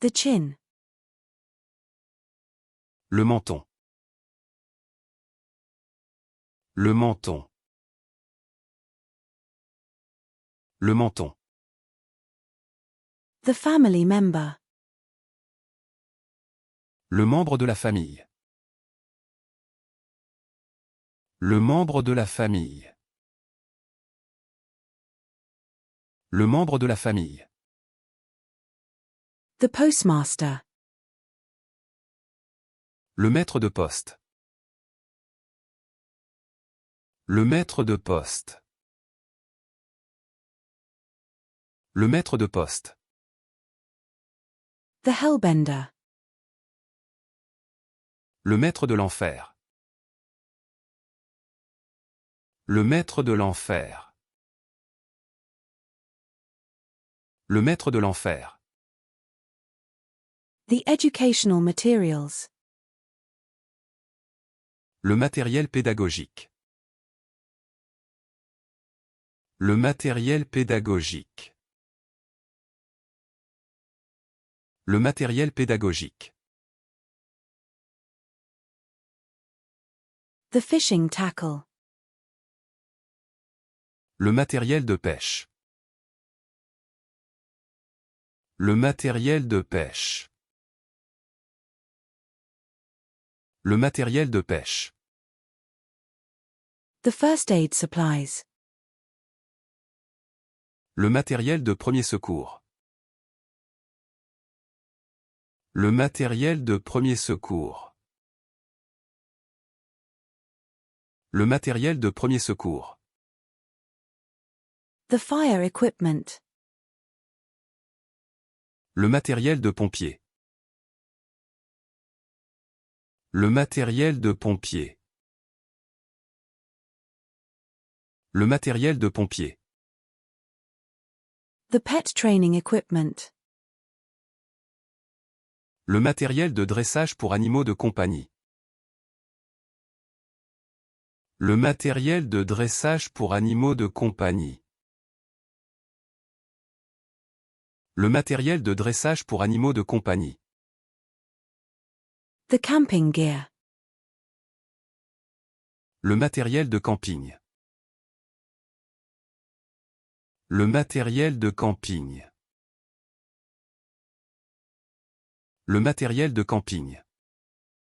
The chin. Le menton. Le menton. Le menton. The family member. Le membre de la famille. Le membre de la famille. Le membre de la famille. The postmaster. Le maître de poste. Le maître de poste. Le maître de poste. The hellbender. Le maître de l'enfer. Le maître de l'enfer. Le maître de l'enfer. The educational materials. Le matériel pédagogique. Le matériel pédagogique. Le matériel pédagogique. The fishing tackle. Le matériel de pêche. Le matériel de pêche. Le matériel de pêche. The first aid supplies. Le matériel de premier secours. Le matériel de premier secours. Le matériel de premier secours. The fire equipment. Le matériel de pompier. Le matériel de pompier. Le matériel de pompier. The pet training equipment. Le matériel de dressage pour animaux de compagnie. Le matériel de dressage pour animaux de compagnie. Le matériel de dressage pour animaux de compagnie. The camping gear. Le matériel de camping. Le matériel de camping. Le matériel de camping.